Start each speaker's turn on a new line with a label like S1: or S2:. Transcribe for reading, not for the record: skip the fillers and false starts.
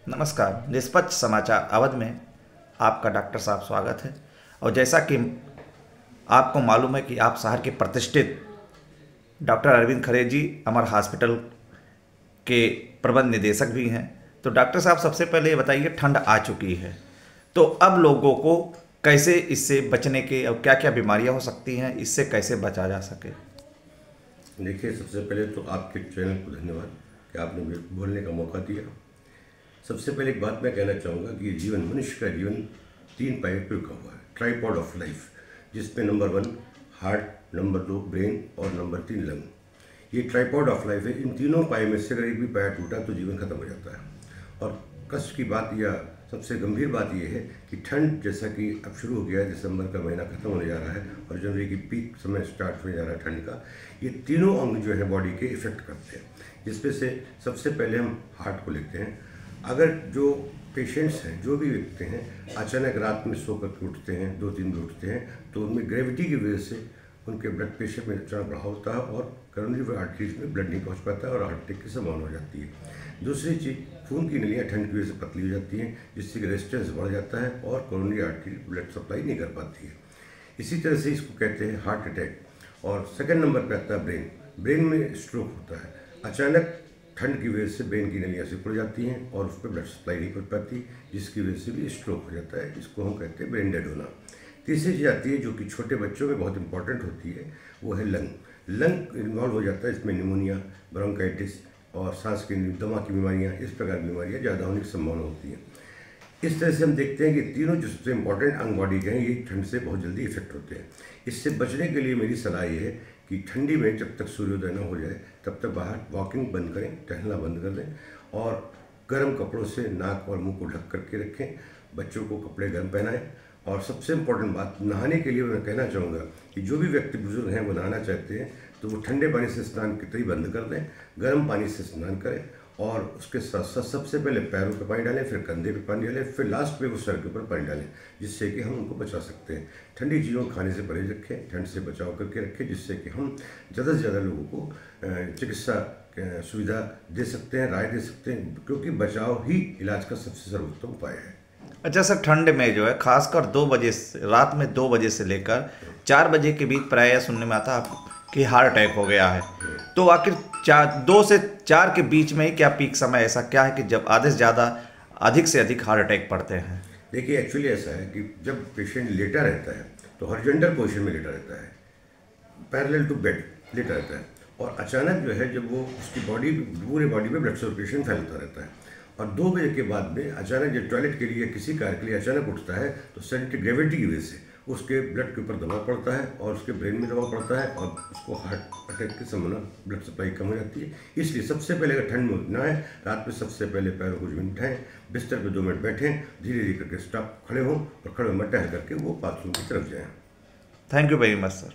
S1: नमस्कार। निष्पक्ष समाचार अवध में आपका डॉक्टर साहब स्वागत है। और जैसा कि आपको मालूम है कि आप शहर के प्रतिष्ठित डॉक्टर अरविंद खरे जी अमर हॉस्पिटल के प्रबंध निदेशक भी हैं, तो डॉक्टर साहब सबसे पहले ये बताइए, ठंड आ चुकी है तो अब लोगों को कैसे इससे बचने के और क्या क्या बीमारियां हो सकती हैं, इससे कैसे बचा जा सके।
S2: देखिए, सबसे पहले तो आपके चैनल को धन्यवाद कि आपने मुझे बोलने का मौका दिया। सबसे पहले एक बात मैं कहना चाहूँगा कि जीवन, मनुष्य का जीवन 3 पाए पर रुका हुआ है, ट्राइपॉड ऑफ लाइफ, जिसमें नंबर 1 हार्ट, नंबर 2 ब्रेन और नंबर 3 लंग। ये ट्राइपॉड ऑफ लाइफ है। इन तीनों पाए में से अगर एक भी पाया टूटा तो जीवन खत्म हो जाता है। और कष्ट की बात या सबसे गंभीर बात यह है कि ठंड, जैसा कि अब शुरू हो गया है, दिसंबर का महीना खत्म होने जा रहा है और जनवरी की पीक समय स्टार्ट होने जा रहा है ठंड का, ये तीनों अंग जो है बॉडी के इफेक्ट करते हैं। जिसमें से सबसे पहले हम हार्ट को लेते हैं। अगर जो पेशेंट्स हैं, जो भी व्यक्ति हैं, अचानक रात में सो करके उठते हैं, 2-3 बजे उठते हैं, तो उनमें ग्रेविटी की वजह से उनके ब्लड प्रेशर में अचानक बढ़ाव होता है और करोनरी आर्टरीज में ब्लड नहीं पहुंच पाता है और हार्ट अटैक की संभावना हो जाती है। दूसरी चीज़, खून की नलियाँ ठंड की वजह से पतली हो जाती हैं, जिससे कि रेजिस्टेंस बढ़ जाता है और करोनरी आर्टरी ब्लड सप्लाई नहीं कर पाती है। इसी तरह से इसको कहते हैं हार्ट अटैक। और सेकंड नंबर पर आता है ब्रेन। ब्रेन में स्ट्रोक होता है। अचानक ठंड की वजह से ब्रेन की नलियाँ सिकुड़ जाती हैं और उस पर ब्लड सप्लाई नहीं कर पाती, जिसकी वजह से भी स्ट्रोक हो जाता है। इसको हम कहते हैं ब्रेन डेड होना। तीसरी चीज़ आती है जो कि छोटे बच्चों में बहुत इंपॉर्टेंट होती है, वो है लंग। लंग इन्वॉल्व हो जाता है। इसमें निमोनिया, ब्रोंकाइटिस और सांस की दमा की बीमारियाँ, इस प्रकार की बीमारियाँ ज़्यादा होने की संभावना होती है। इस तरह से हम देखते हैं कि तीनों जो सबसे इंपॉर्टेंट अंग बॉडी के हैं, ये ठंड से बहुत जल्दी इफेक्ट होते हैं। इससे बचने के लिए मेरी सलाह ये है कि ठंडी में जब तक सूर्योदय न हो जाए तब तक बाहर वॉकिंग बंद करें, टहलना बंद कर दें और गर्म कपड़ों से नाक और मुंह को ढक करके रखें। बच्चों को कपड़े गर्म पहनाएं। और सबसे इम्पोर्टेंट बात, नहाने के लिए मैं कहना चाहूँगा कि जो भी व्यक्ति बुजुर्ग हैं वो नहाना चाहते हैं तो वो ठंडे पानी से स्नान कतई बंद कर दें, गर्म पानी से स्नान करें और उसके साथ साथ सबसे पहले पैरों पे पानी डालें, फिर कंधे पे पानी डालें, फिर लास्ट पे वो सर के ऊपर पानी डालें, जिससे कि हम उनको बचा सकते हैं। ठंडी चीज़ों खाने से परहेज रखें, ठंड से बचाव करके रखें, जिससे कि हम ज़्यादा से ज़्यादा लोगों को चिकित्सा सुविधा दे सकते हैं, राय दे सकते हैं, क्योंकि बचाव ही इलाज का सबसे सर्वोत्तम उपाय है।
S1: अच्छा सर, ठंड में जो है खासकर 2 बजे से रात में 2 बजे से लेकर 4 बजे के बीच प्रायः सुनने में आता है कि हार्ट अटैक हो गया है, तो आखिर 2 से 4 के बीच में ही क्या पीक समय ऐसा क्या है कि जब आधे से ज़्यादा अधिक से अधिक हार्ट अटैक पड़ते हैं?
S2: देखिए, एक्चुअली ऐसा है कि जब पेशेंट लेटा रहता है तो हॉरिजॉन्टल पोजीशन में लेटा रहता है, पैरेलल टू बेड लेटा रहता है, और अचानक जो है जब वो उसकी बॉडी, पूरे बॉडी में ब्लड सर्कुलेशन फैलता रहता है और 2 बजे के बाद में अचानक जब टॉयलेट के लिए, किसी कार्य के लिए अचानक उठता है तो सेंट्रिक ग्रेविटी की वजह से उसके ब्लड के ऊपर दबाव पड़ता है और उसके ब्रेन में दबाव पड़ता है और उसको हार्ट अटैक की संभावना, ब्लड सप्लाई कम हो जाती है। इसलिए सबसे पहले अगर ठंड में उठना है, रात में सबसे पहले पैरों को जमीन उठाएं, बिस्तर पर 2 मिनट बैठें, धीरे धीरे करके स्टॉप खड़े हों और खड़े होकर टहल करके वो बाथरूम की तरफ जाएँ।
S1: Thank you very much sir.